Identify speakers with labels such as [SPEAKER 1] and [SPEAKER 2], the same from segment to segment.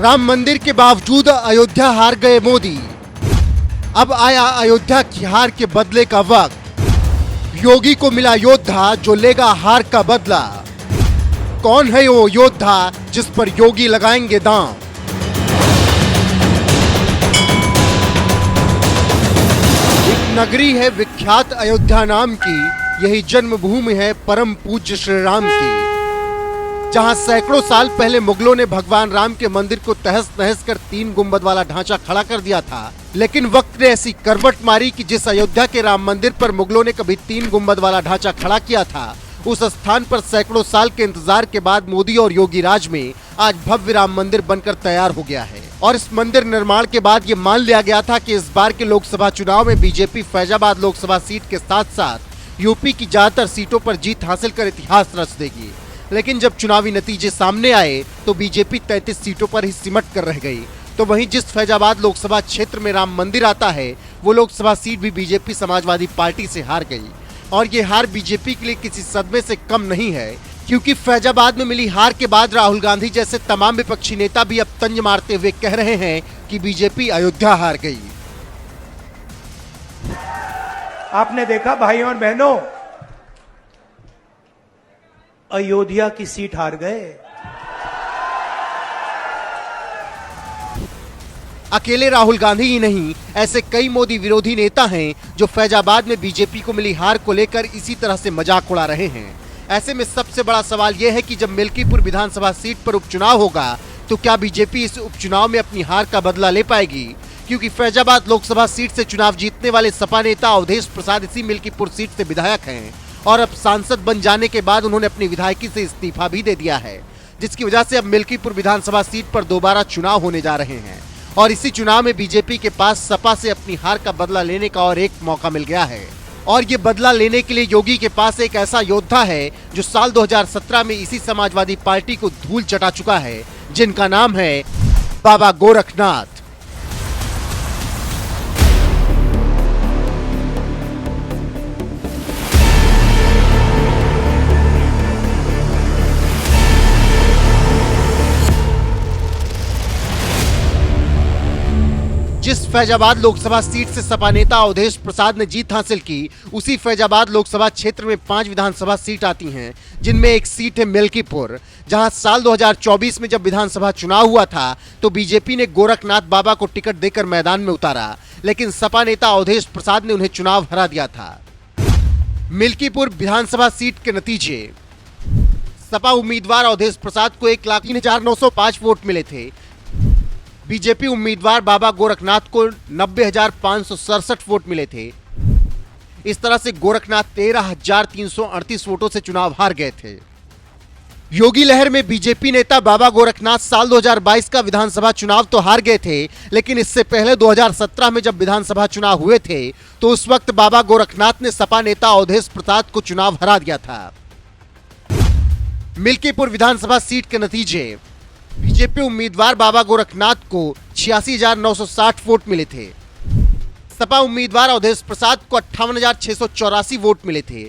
[SPEAKER 1] राम मंदिर के बावजूद अयोध्या हार गए मोदी। अब आया अयोध्या की हार के बदले का वक्त। योगी को मिला योद्धा जो लेगा हार का बदला। कौन है वो योद्धा जिस पर योगी लगाएंगे दांव? एक नगरी है विख्यात अयोध्या नाम की, यही जन्मभूमि है परम पूज्य श्री राम की, जहां सैकड़ों साल पहले मुगलों ने भगवान राम के मंदिर को तहस नहस कर 3 गुंबद वाला ढांचा खड़ा कर दिया था। लेकिन वक्त ने ऐसी करवट मारी कि जिस अयोध्या के राम मंदिर पर मुगलों ने कभी 3 गुंबद वाला ढांचा खड़ा किया था, उस स्थान पर सैकड़ों साल के इंतजार के बाद मोदी और योगी राज में आज भव्य राम मंदिर बनकर तैयार हो गया है। और इस मंदिर निर्माण के बाद ये मान लिया गया था कि इस बार के लोकसभा चुनाव में बीजेपी फैजाबाद लोकसभा सीट के साथ साथ यूपी की ज्यादातर सीटों पर जीत हासिल कर इतिहास रच देगी। लेकिन जब चुनावी नतीजे सामने आए तो बीजेपी 33 सीटों पर ही सिमट कर रह गई। तो वहीं जिस फैजाबाद लोकसभा क्षेत्र में राम मंदिर आता है, वो लोकसभा सीट भी बीजेपी समाजवादी पार्टी से हार गई। और ये हार बीजेपी के लिए किसी सदमे से कम नहीं है, क्योंकि फैजाबाद में मिली हार के बाद राहुल गांधी जैसे तमाम विपक्षी नेता भी अब तंज मारते हुए कह रहे हैं कि बीजेपी अयोध्या हार गई।
[SPEAKER 2] आपने देखा भाइयों और बहनों, अयोध्या की सीट हार गए।
[SPEAKER 1] अकेले राहुल गांधी ही नहीं, ऐसे कई मोदी विरोधी नेता हैं जो फैजाबाद में बीजेपी को मिली हार को लेकर इसी तरह से मजाक उड़ा रहे हैं। ऐसे में सबसे बड़ा सवाल यह है कि जब मिल्कीपुर विधानसभा सीट पर उपचुनाव होगा तो क्या बीजेपी इस उपचुनाव में अपनी हार का बदला ले पाएगी? क्योंकि फैजाबाद लोकसभा सीट से चुनाव जीतने वाले सपा नेता अवधेश प्रसाद इसी मिल्कीपुर सीट से विधायक हैं और अब सांसद बन जाने के बाद उन्होंने अपनी विधायकी से इस्तीफा भी दे दिया है, जिसकी वजह से अब मिल्कीपुर विधानसभा सीट पर दोबारा चुनाव होने जा रहे हैं। और इसी चुनाव में बीजेपी के पास सपा से अपनी हार का बदला लेने का और एक मौका मिल गया है। और ये बदला लेने के लिए योगी के पास एक ऐसा योद्धा है जो साल 2017 में इसी समाजवादी पार्टी को धूल चटा चुका है, जिनका नाम है बाबा गोरखनाथ। जिस फैजाबाद लोकसभा सीट से सपा नेता अवधेश प्रसाद ने जीत हासिल की, उसी फैजाबाद लोकसभा क्षेत्र में 5 विधानसभा सीट आती हैं, जिनमें एक सीट है मिल्कीपुर, जहां साल 2024 में जब विधानसभा चुनाव हुआ था तो बीजेपी ने गोरखनाथ बाबा को टिकट देकर मैदान में उतारा, लेकिन सपा नेता अवधेश प्रसाद ने उन्हें चुनाव हरा दिया था। मिल्कीपुर विधानसभा सीट के नतीजे: सपा उम्मीदवार अवधेश प्रसाद को 1,03,905 वोट मिले थे। बीजेपी उम्मीदवार बाबा गोरखनाथ को 90,567 वोट मिले थे। इस तरह से गोरखनाथ 13,338 वोटों से चुनाव हार गए थे। योगी लहर में बीजेपी नेता बाबा गोरखनाथ साल 2022 का विधानसभा चुनाव तो हार गए थे, लेकिन इससे पहले 2017 में जब विधानसभा चुनाव हुए थे तो उस वक्त बाबा गोरखनाथ ने सपा नेता अवधेश प्रसाद को चुनाव हरा दिया था। मिल्कीपुर विधानसभा सीट के नतीजे: बीजेपी उम्मीदवार बाबा गोरखनाथ को 86,960 वोट मिले थे। सपा उम्मीदवार अवधेश प्रसाद को 58,684 वोट मिले थे।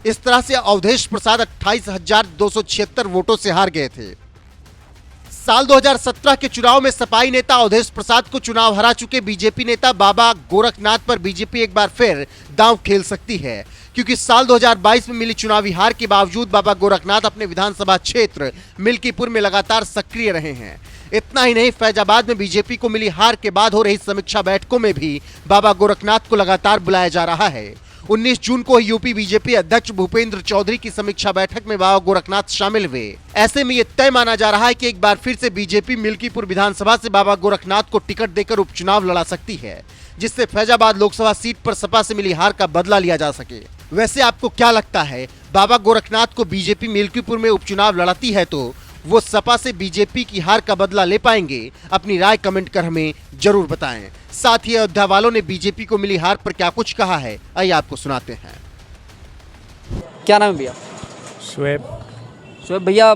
[SPEAKER 1] इस तरह से अवधेश प्रसाद 28,276 वोटों से हार गए थे। साल 2017 के चुनाव में सपाई नेता अवधेश प्रसाद को चुनाव हरा चुके बीजेपी नेता बाबा गोरखनाथ पर बीजेपी एक बार फिर दांव खेल सकती है, क्योंकि साल 2022 में मिली चुनावी हार के बावजूद बाबा गोरखनाथ अपने विधानसभा क्षेत्र मिल्कीपुर में लगातार सक्रिय रहे हैं। इतना ही नहीं, फैजाबाद में बीजेपी को मिली हार के बाद हो रही समीक्षा बैठकों में भी बाबा गोरखनाथ को लगातार बुलाया जा रहा है। 19 जून को यूपी बीजेपी अध्यक्ष भूपेंद्र चौधरी की समीक्षा बैठक में बाबा गोरखनाथ शामिल हुए। ऐसे में ये तय माना जा रहा है कि एक बार फिर से बीजेपी मिल्कीपुर विधानसभा से बाबा गोरखनाथ को टिकट देकर उपचुनाव लड़ा सकती है, जिससे फैजाबाद लोकसभा सीट पर सपा से मिली हार का बदला लिया जा सके। वैसे आपको क्या लगता है, बाबा गोरखनाथ को बीजेपी मिल्कीपुर में उपचुनाव लड़ाती है तो वो सपा से बीजेपी की हार का बदला ले पाएंगे? अपनी राय कमेंट कर हमें जरूर बताएं। साथ ही अयोध्या वालों ने बीजेपी को मिली हार पर क्या कुछ कहा है, आइए आपको सुनाते हैं।
[SPEAKER 3] क्या नाम है भैया? शुएब भैया,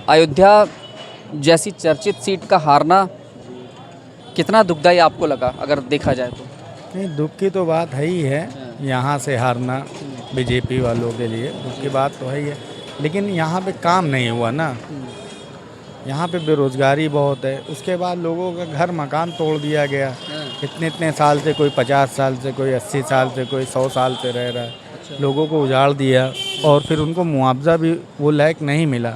[SPEAKER 3] अयोध्या जैसी चर्चित सीट का हारना कितना दुखदाई आपको लगा, अगर देखा जाए तो?
[SPEAKER 4] नहीं, दुख की तो बात है ही है, यहाँ से हारना बीजेपी वालों के लिए दुख की बात तो है ही है, लेकिन यहाँ पे काम नहीं हुआ ना। यहाँ पे बेरोजगारी बहुत है। उसके बाद लोगों का घर मकान तोड़ दिया गया। इतने इतने साल से, कोई 50 साल से, कोई 80 साल से, कोई 100 साल से रह रहा है। लोगों को उजाड़ दिया और फिर उनको मुआवजा भी वो लायक नहीं मिला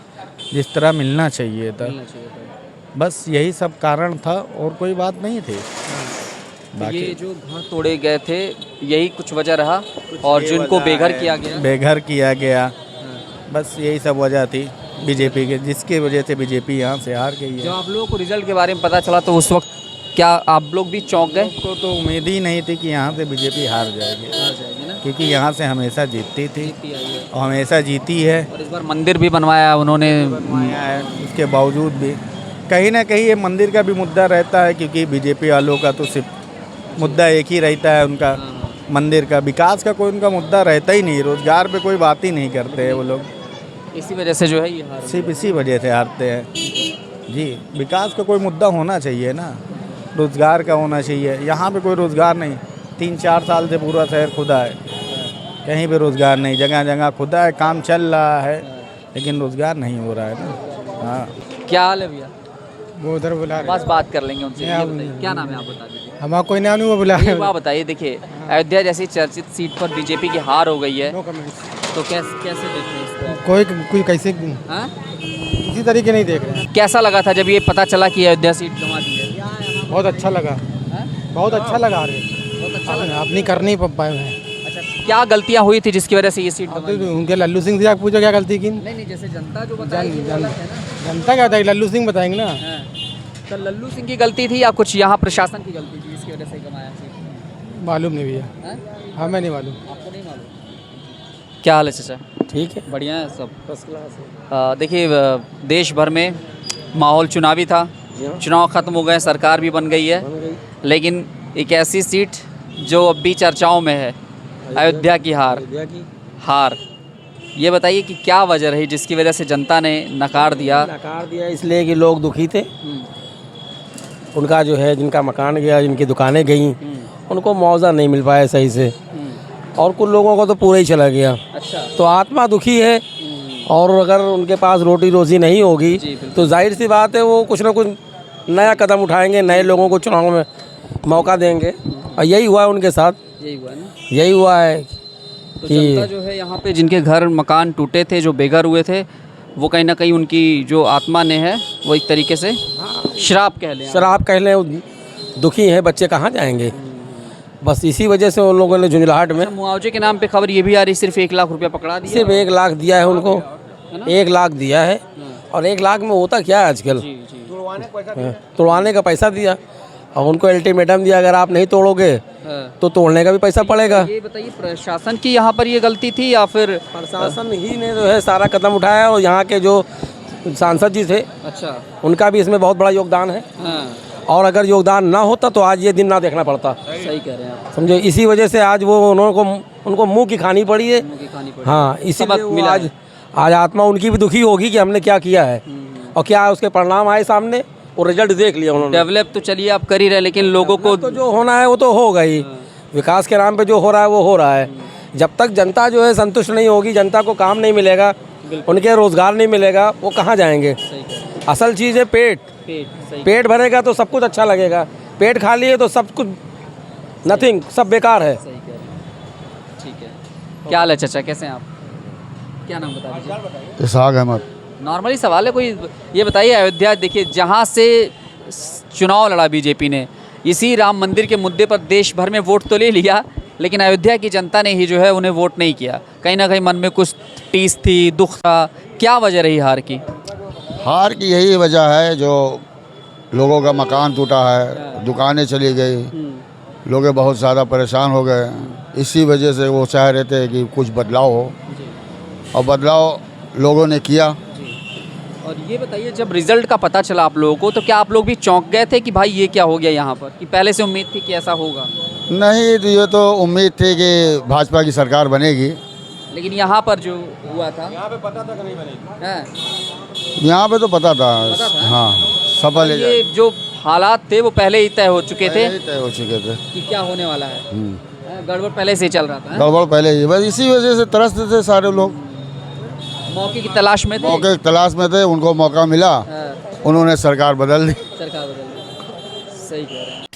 [SPEAKER 4] जिस तरह मिलना चाहिए था। बस यही सब कारण था और कोई बात नहीं थी।
[SPEAKER 3] ये जो घर तोड़े गए थे यही कुछ वजह रहा और जिनको बेघर किया गया,
[SPEAKER 4] बेघर किया गया, बस यही सब वजह थी बीजेपी के, जिसकी वजह से बीजेपी यहाँ से हार गई है।
[SPEAKER 3] जब आप लोगों को रिजल्ट के बारे में पता चला तो उस वक्त क्या आप लोग भी चौंक गए?
[SPEAKER 4] को तो उम्मीद ही नहीं थी कि यहाँ से बीजेपी हार जाएगी,
[SPEAKER 3] ना?
[SPEAKER 4] क्योंकि यहाँ से हमेशा जीतती थी और हमेशा जीती है।
[SPEAKER 3] और इस बार मंदिर भी बनवाया उन्होंने।
[SPEAKER 4] बनवाया है, उसके बावजूद भी कहीं ना कहीं ये मंदिर का भी मुद्दा रहता है, क्योंकि बीजेपी वालों का तो सिर्फ मुद्दा एक ही रहता है, उनका मंदिर का। विकास का कोई उनका मुद्दा रहता ही नहीं, रोजगार पे कोई बात ही नहीं करते हैं वो लोग।
[SPEAKER 3] इसी वजह से जो है ये हार
[SPEAKER 4] सिर्फ इसी वजह से हारते हैं जी। विकास का कोई मुद्दा होना चाहिए ना, रोजगार का होना चाहिए। यहाँ पे कोई रोजगार नहीं, 3-4 साल से पूरा शहर खुदा है, कहीं पे रोजगार नहीं, जगह जगह खुदा है, काम चल रहा है लेकिन रोजगार नहीं हो रहा है ना। हाँ,
[SPEAKER 3] क्या हाल है भैया?
[SPEAKER 5] वो उधर बुला
[SPEAKER 3] बस बात कर लेंगे उनसे। ये बताइए, क्या नाम है, आप बता दीजिए।
[SPEAKER 5] हमारा कोई नाम नहीं, वो बुला
[SPEAKER 3] ये बात बताइए, देखिए अयोध्या जैसी चर्चित सीट पर बीजेपी की हार हो गई है,
[SPEAKER 5] नो कमेंट्स।
[SPEAKER 3] तो कैसे देखते हैं इसको?
[SPEAKER 5] कोई कैसे
[SPEAKER 3] हाँ?
[SPEAKER 5] किसी तरीके नहीं देख रहे हैं।
[SPEAKER 3] कैसा लगा था जब ये पता चला कि अयोध्या सीट गंवा दी है?
[SPEAKER 5] बहुत अच्छा लगा, बहुत अच्छा लगा।
[SPEAKER 3] बहुत अच्छा लगा।
[SPEAKER 5] अपनी कर नहीं पाए हैं।
[SPEAKER 3] अच्छा, क्या गलतियां हुई थी जिसकी वजह से ये सीट गंवाई?
[SPEAKER 5] तो उनके लल्लू सिंह से जाकर पूछो क्या गलती की।
[SPEAKER 3] नहीं, जनता जो बताएगी वो गलत है ना।
[SPEAKER 5] जनता क्या बताएगी, लल्लू सिंह बताएंगे ना।
[SPEAKER 3] हाँ। तो लल्लू सिंह की गलती थी या कुछ यहाँ प्रशासन की गलती थी इसकी वजह से गंवाया सीट?
[SPEAKER 5] मालूम नहीं भैया,
[SPEAKER 3] हाँ?
[SPEAKER 5] हमें नहीं मालूम।
[SPEAKER 3] आपको नहीं मालूम? क्या हाल है चाचा?
[SPEAKER 5] ठीक है,
[SPEAKER 3] बढ़िया है सब, फर्स्ट क्लास। देखिए देश भर में माहौल चुनावी था, चुनाव ख़त्म हो गए, सरकार भी बन गई है, लेकिन एक ऐसी सीट जो अब भी चर्चाओं में है, अयोध्या की हार। ये बताइए कि क्या वजह रही जिसकी वजह से जनता ने नकार दिया?
[SPEAKER 6] इसलिए कि लोग दुखी थे। उनका जो है, जिनका मकान गया, जिनकी दुकानें गई, उनको मुआवजा नहीं मिल पाया सही से, और कुछ लोगों को तो पूरा ही चला गया।
[SPEAKER 3] अच्छा।
[SPEAKER 6] तो आत्मा दुखी है, और अगर उनके पास रोटी रोजी नहीं होगी तो जाहिर सी बात है वो कुछ ना कुछ नया कदम उठाएंगे, नए लोगों को चुनाव में मौका देंगे, और यही हुआ है उनके साथ।
[SPEAKER 3] यही हुआ ना?
[SPEAKER 6] यही हुआ है
[SPEAKER 3] तो जनता जो है यहाँ पे, जिनके घर मकान टूटे थे, जो बेघर हुए थे, वो कहीं ना कहीं उनकी जो आत्मा ने है वो एक तरीके से शराब कह लें,
[SPEAKER 6] शराब कह लें, दुखी हैं। बच्चे कहाँ जाएंगे? बस इसी वजह से उन लोगों ने झुंझलाहट में।
[SPEAKER 3] मुआवजे के नाम पे खबर ये भी आ रही सिर्फ 1 लाख रुपया पकड़ा दिया।
[SPEAKER 6] सिर्फ 1 लाख दिया है उनको, 1 लाख दिया है। और 1 लाख में होता क्या है आजकल? तोड़वाने का पैसा दिया, और उनको अल्टीमेटम दिया, अगर आप नहीं तोड़ोगे तो तोड़ने का भी पैसा पड़ेगा।
[SPEAKER 3] ये बताइए, प्रशासन की यहाँ पर ये गलती थी या फिर
[SPEAKER 6] प्रशासन ही ने जो है सारा कदम उठाया, और यहाँ के जो सांसद जी थे,
[SPEAKER 3] अच्छा,
[SPEAKER 6] उनका भी इसमें बहुत बड़ा योगदान है। और अगर योगदान ना होता तो आज ये दिन ना देखना पड़ता।
[SPEAKER 3] सही कह रहे हैं आप।
[SPEAKER 6] समझो, इसी वजह से आज वो उनको मुंह की खानी पड़ी है। हाँ, इसीलिए आज आत्मा उनकी भी दुखी होगी कि हमने क्या किया है, और क्या उसके परिणाम आए सामने, और रिजल्ट देख लिया उन्होंने।
[SPEAKER 3] डेवलप तो चलिए आप कर ही रहे, लेकिन लोगों को
[SPEAKER 6] तो जो होना है वो तो होगा ही। विकास के नाम पे जो हो रहा है वो हो रहा है। जब तक जनता जो है संतुष्ट नहीं होगी, जनता को काम नहीं मिलेगा, उनके रोजगार नहीं मिलेगा, वो कहाँ जाएंगे? असल चीज़ है पेट। पेट भरेगा तो सब कुछ अच्छा लगेगा, पेट खाली है तो सब कुछ नथिंग, सब बेकार है।
[SPEAKER 3] ठीक है। क्या हाल है चाचा, कैसे हैं आप? क्या नाम बता दीजिए?
[SPEAKER 7] इसहाक अहमद।
[SPEAKER 3] नॉर्मली सवाल है कोई। ये बताइए, अयोध्या देखिए, जहाँ से चुनाव लड़ा बीजेपी ने, इसी राम मंदिर के मुद्दे पर देश भर में वोट तो ले लिया, लेकिन अयोध्या की जनता ने ही जो है उन्हें वोट नहीं किया। कहीं ना कहीं मन में कुछ टीस थी, दुख था। क्या वजह रही हार की?
[SPEAKER 7] हार की यही वजह है, जो लोगों का मकान टूटा है, दुकानें चली गई, लोग बहुत ज़्यादा परेशान हो गए। इसी वजह से वो चाह रहे थे कि कुछ बदलाव हो, और बदलाव लोगों ने किया।
[SPEAKER 3] और ये बताइए, जब रिजल्ट का पता चला आप लोगों को, तो क्या आप लोग भी चौंक गए थे कि भाई ये क्या हो गया यहाँ पर, कि पहले से उम्मीद थी कि ऐसा होगा?
[SPEAKER 7] नहीं, तो ये तो उम्मीद थी कि भाजपा की सरकार बनेगी,
[SPEAKER 3] लेकिन यहाँ पर जो हुआ था, यहाँ पे पता था कि नहीं बनेगी?
[SPEAKER 7] यहाँ पे तो पता था। हाँ, सफल है।
[SPEAKER 3] ये जो हालात थे वो पहले ही तय हो चुके थे,
[SPEAKER 7] तय हो चुके थे
[SPEAKER 3] कि क्या होने वाला है। गड़बड़ पहले से ही चल रहा था।
[SPEAKER 7] गड़बड़ पहले ही, बस इसी वजह से तरसते थे सारे लोग।
[SPEAKER 3] मौके की तलाश में थे।
[SPEAKER 7] मौके की तलाश में थे, उनको मौका मिला, उन्होंने सरकार बदल दी।
[SPEAKER 3] सरकार बदल दी, सही कह रहे हैं।